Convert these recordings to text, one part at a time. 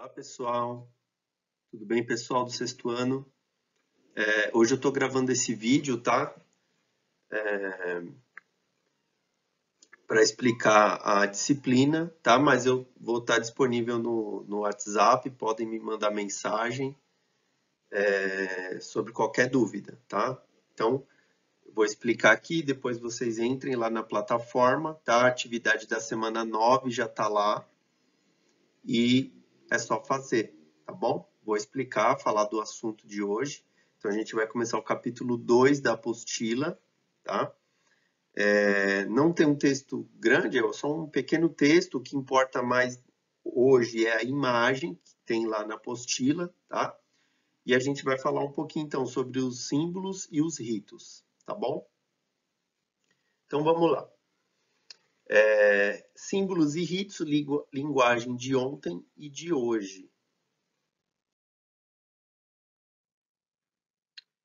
Olá, pessoal. Tudo bem, pessoal do sexto ano? Hoje eu estou gravando esse vídeo, tá? Para explicar a disciplina, tá? Mas eu vou estar disponível no WhatsApp, podem me mandar mensagem sobre qualquer dúvida, tá? Então, eu vou explicar aqui, depois vocês entrem lá na plataforma, tá? A atividade da semana 9 já está lá e é só fazer, tá bom? Vou explicar, falar do assunto de hoje. Então, a gente vai começar o capítulo 2 da apostila, tá? Não tem um texto grande, é só um pequeno texto. O que importa mais hoje é a imagem que tem lá na apostila, tá? E a gente vai falar um pouquinho, então, sobre os símbolos e os ritos, tá bom? Então, vamos lá. Símbolos e ritos, linguagem de ontem e de hoje.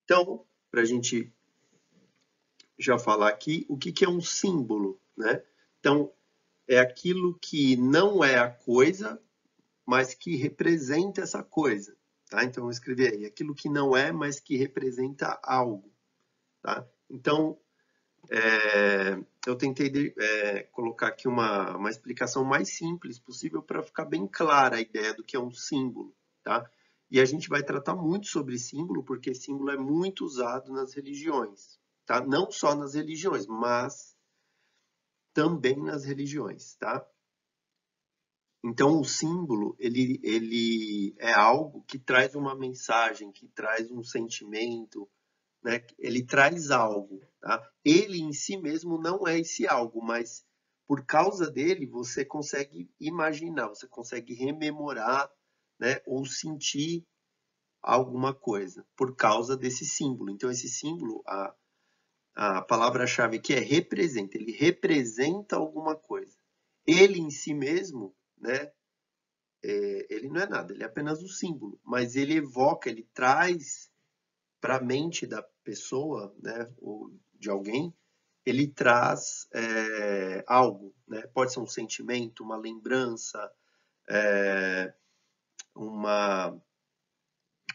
Então, para a gente já falar aqui, o que é um símbolo, né? Então, é aquilo que não é a coisa, mas que representa essa coisa, tá? Então, eu escrevi aí, aquilo que não é, mas que representa algo, tá? Então, eu tentei colocar aqui uma explicação mais simples possível para ficar bem clara a ideia do que é um símbolo, tá? E a gente vai tratar muito sobre símbolo, porque símbolo é muito usado nas religiões, tá? Não só nas religiões, mas também nas religiões, tá? Então, o símbolo, ele é algo que traz uma mensagem, que traz um sentimento, né? Ele traz algo, tá? Ele em si mesmo não é esse algo, mas por causa dele você consegue imaginar, você consegue rememorar, né? Ou sentir alguma coisa por causa desse símbolo. Então, esse símbolo, a palavra-chave aqui é representa, ele representa alguma coisa. Ele em si mesmo, né? Ele não é nada, ele é apenas um símbolo, mas ele evoca, ele traz para a mente da pessoa, né, ou de alguém, ele traz algo, né? Pode ser um sentimento, uma lembrança, uma,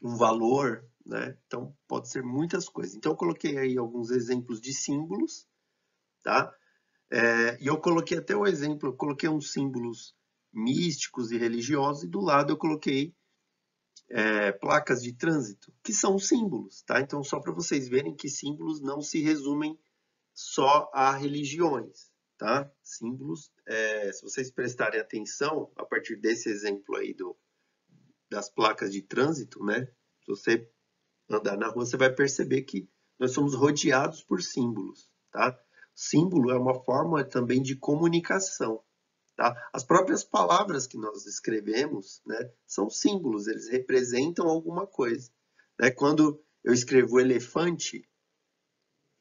um valor, né? Então, pode ser muitas coisas. Então, eu coloquei aí alguns exemplos de símbolos, tá? E eu coloquei até o exemplo, eu coloquei uns símbolos místicos e religiosos, e do lado eu coloquei placas de trânsito, que são símbolos, tá? Então, só para vocês verem que símbolos não se resumem só a religiões, tá? Símbolos, se vocês prestarem atenção, a partir desse exemplo aí das placas de trânsito, né? Se você andar na rua, você vai perceber que nós somos rodeados por símbolos, tá? Símbolo é uma forma também de comunicação, tá? As próprias palavras que nós escrevemos, né, são símbolos, eles representam alguma coisa, né? Quando eu escrevo elefante,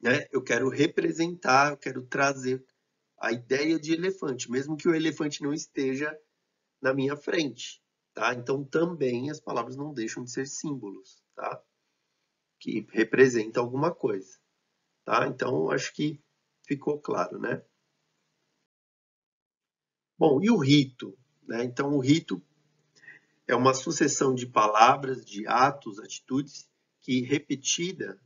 né, eu quero representar, eu quero trazer a ideia de elefante, mesmo que o elefante não esteja na minha frente, tá? Então também as palavras não deixam de ser símbolos, tá? Que representam alguma coisa, tá? Então acho que ficou claro, né? Bom, e o rito, né? Então o rito é uma sucessão de palavras, de atos, atitudes que repetida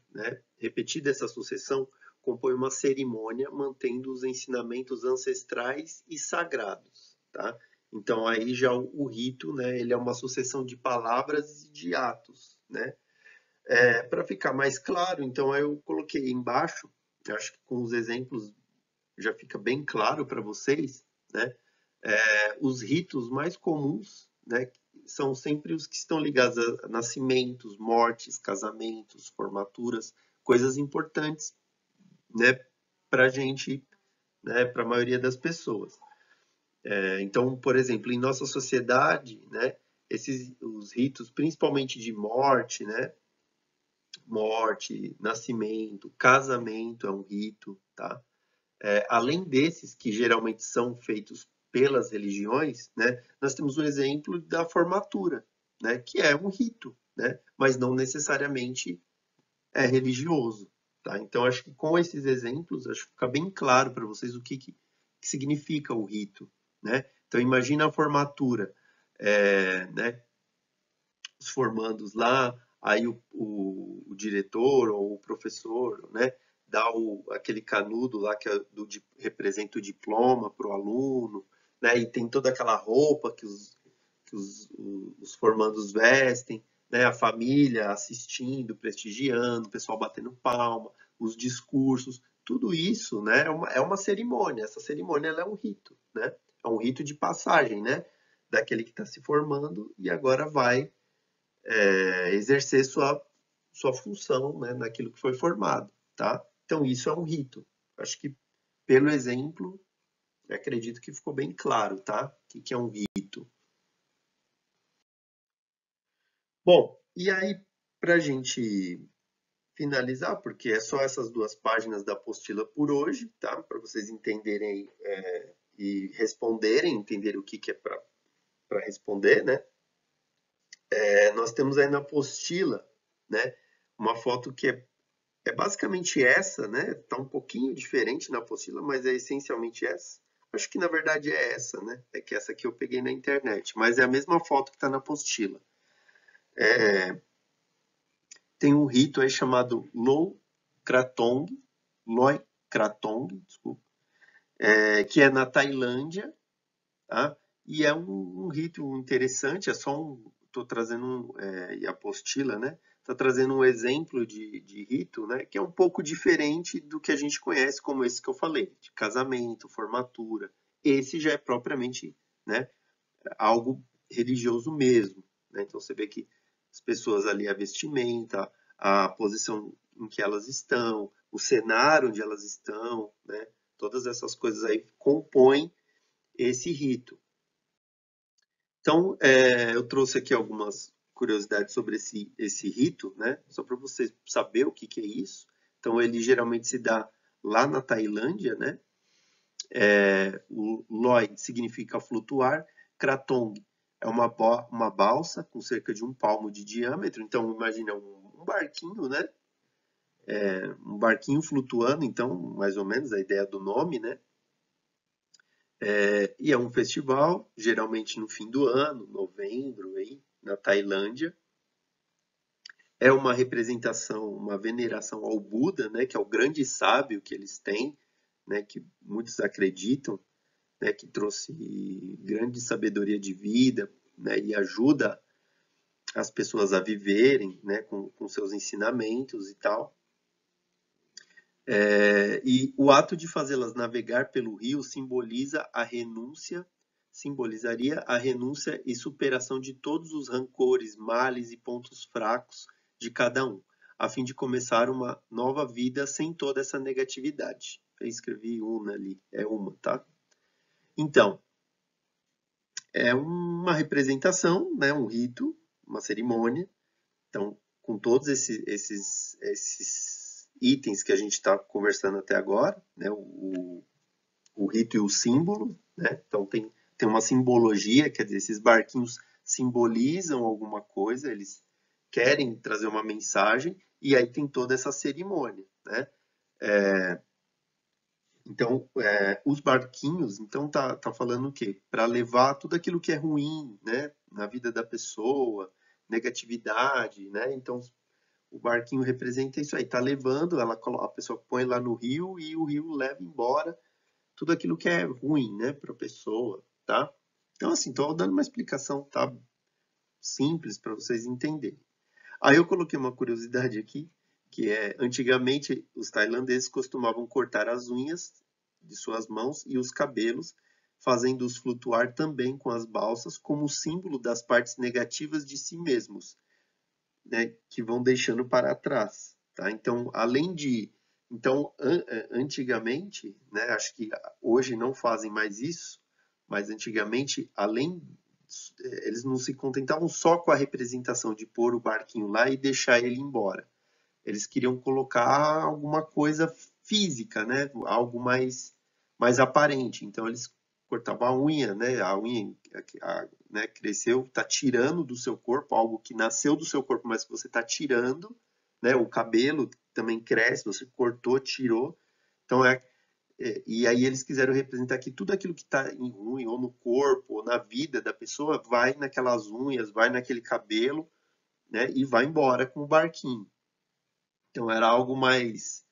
essa sucessão, compõe uma cerimônia mantendo os ensinamentos ancestrais e sagrados, tá? Então aí já o rito, né, ele é uma sucessão de palavras e de atos, né? Para ficar mais claro, então eu coloquei embaixo, acho que com os exemplos já fica bem claro para vocês, né? Os ritos mais comuns, né, são sempre os que estão ligados a nascimentos, mortes, casamentos, formaturas, coisas importantes, né, para a gente, né, para a maioria das pessoas. Então, por exemplo, em nossa sociedade, né, os ritos, principalmente de morte, né, morte, nascimento, casamento é um rito, tá? Além desses, que geralmente são feitos pelas religiões, né, nós temos um exemplo da formatura, né, que é um rito, né, mas não necessariamente é religioso. Tá? Então, acho que com esses exemplos, acho que fica bem claro para vocês o que significa o rito. Né? Então, imagina a formatura. Né? formandos lá, aí o diretor ou o professor, né, dá aquele canudo lá que representa o diploma para o aluno, né, e tem toda aquela roupa que os formandos vestem, né, a família assistindo, prestigiando, o pessoal batendo palma, os discursos, tudo isso, né, é uma cerimônia. Essa cerimônia ela é um rito, né? É um rito de passagem, né? Daquele que está se formando e agora vai exercer sua função, né, naquilo que foi formado, tá? Então isso é um rito. Acho que pelo exemplo, acredito que ficou bem claro, tá? O que é um rito? Bom, e aí para a gente finalizar, porque é só essas duas páginas da apostila por hoje, tá? Para vocês entenderem e responderem, entenderem o que é para responder, né? Nós temos aí na apostila, né, uma foto que é basicamente essa, né? Tá um pouquinho diferente na apostila, mas é essencialmente essa. Acho que na verdade é essa, né? É que essa aqui eu peguei na internet, mas é a mesma foto que está na apostila. Tem um rito aí chamado Loi Krathong, desculpa, que é na Tailândia, tá? E é um rito interessante, estou trazendo e apostila, né? Está trazendo um exemplo de rito, né? Que é um pouco diferente do que a gente conhece como esse que eu falei, de casamento, formatura. Esse já é propriamente, né, algo religioso mesmo, né? Então você vê que as pessoas ali, a vestimenta, a posição em que elas estão, o cenário onde elas estão, né? Todas essas coisas aí compõem esse rito. Então, eu trouxe aqui algumas curiosidades sobre esse rito, né? Só para você saber o que é isso. Então, ele geralmente se dá lá na Tailândia, né? O Loi significa flutuar, Krathong é uma balsa com cerca de 1 palmo de diâmetro. Então, imagina um barquinho, né? Um barquinho flutuando, então, mais ou menos a ideia do nome, né? E é um festival, geralmente no fim do ano, novembro, aí, na Tailândia. É uma representação, uma veneração ao Buda, né, que é o grande sábio que eles têm, né, que muitos acreditam, né, que trouxe grande sabedoria de vida, né, e ajuda as pessoas a viverem, né, com seus ensinamentos e tal. E o ato de fazê-las navegar pelo rio simbolizaria a renúncia e superação de todos os rancores, males e pontos fracos de cada um, a fim de começar uma nova vida sem toda essa negatividade. Eu escrevi uma ali, é uma, tá? Então, é uma representação, né, um rito, uma cerimônia. Então, com todos esses itens que a gente está conversando até agora, né, o rito e o símbolo, né? Então tem uma simbologia, quer dizer, esses barquinhos simbolizam alguma coisa, eles querem trazer uma mensagem, e aí tem toda essa cerimônia, né? Então, os barquinhos, então tá falando o quê? Para levar tudo aquilo que é ruim, né, na vida da pessoa, negatividade, né? Então, o barquinho representa isso aí, tá levando, a pessoa põe lá no rio e o rio leva embora tudo aquilo que é ruim, né, para a pessoa, tá? Então, assim, estou dando uma explicação, tá, simples para vocês entenderem. Aí eu coloquei uma curiosidade aqui, que é, antigamente os tailandeses costumavam cortar as unhas de suas mãos e os cabelos, fazendo-os flutuar também com as balsas como símbolo das partes negativas de si mesmos, né, que vão deixando para trás, tá? Então, antigamente, né, acho que hoje não fazem mais isso, mas antigamente, eles não se contentavam só com a representação de pôr o barquinho lá e deixar ele embora. Eles queriam colocar alguma coisa física, né, algo mais aparente. Então, eles cortavam a unha, né, né, cresceu, está tirando do seu corpo algo que nasceu do seu corpo, mas que você está tirando, né, o cabelo também cresce, você cortou, tirou. Então, e aí eles quiseram representar que tudo aquilo que está em ruim, ou no corpo, ou na vida da pessoa, vai naquelas unhas, vai naquele cabelo, né, e vai embora com o barquinho. Então era algo mais,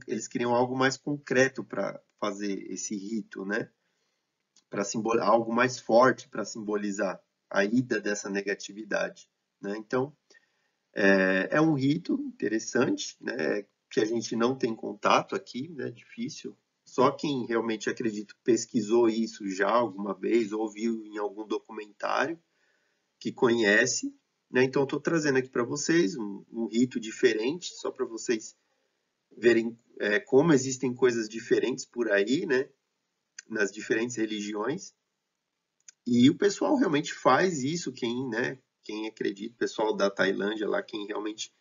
eles queriam algo mais concreto para fazer esse rito, né, para simbolizar algo mais forte para simbolizar a ida dessa negatividade, né? Então é um rito interessante, né, que a gente não tem contato aqui, né, difícil. Só quem realmente, acredito, pesquisou isso já alguma vez, ou viu em algum documentário, que conhece, né? Então, eu estou trazendo aqui para vocês um rito diferente, só para vocês verem como existem coisas diferentes por aí, né? Nas diferentes religiões. E o pessoal realmente faz isso, quem acredita, o pessoal da Tailândia lá, quem realmente,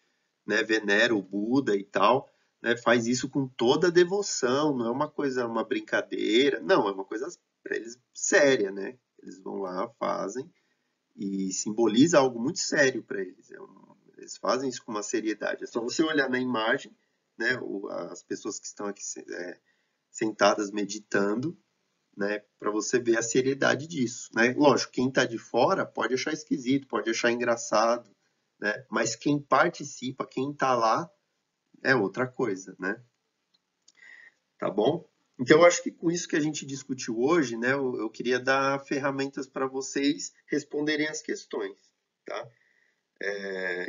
né, venera o Buda e tal, né, faz isso com toda a devoção, não é uma coisa, uma brincadeira, não, é uma coisa para eles séria, né? Eles vão lá, fazem e simboliza algo muito sério para eles. Eles fazem isso com uma seriedade. É só você olhar na imagem, né, as pessoas que estão aqui sentadas meditando, né, para você ver a seriedade disso, né? Lógico, quem está de fora pode achar esquisito, pode achar engraçado, né? Mas quem participa, quem está lá, é outra coisa, né? Tá bom? Então, eu acho que com isso que a gente discutiu hoje, né, eu queria dar ferramentas para vocês responderem as questões, tá?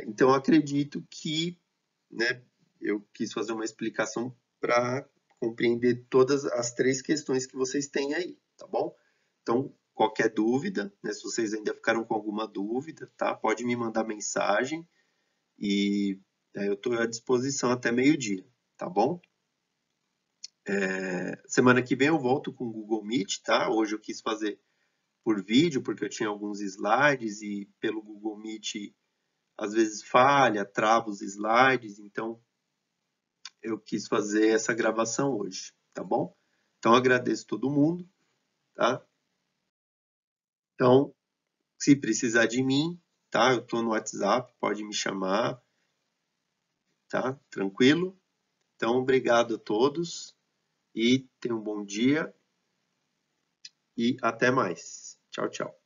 Então, eu acredito que, né, eu quis fazer uma explicação para compreender todas as três questões que vocês têm aí, tá bom? Então, qualquer dúvida, né, se vocês ainda ficaram com alguma dúvida, tá? Pode me mandar mensagem e eu estou à disposição até meio-dia, tá bom? Semana que vem eu volto com o Google Meet, tá? Hoje eu quis fazer por vídeo, porque eu tinha alguns slides e pelo Google Meet às vezes falha, trava os slides, então eu quis fazer essa gravação hoje, tá bom? Então agradeço todo mundo, tá? Então, se precisar de mim, tá? Eu tô no WhatsApp, pode me chamar, tá? Tranquilo? Então, obrigado a todos e tenham um bom dia e até mais. Tchau, tchau.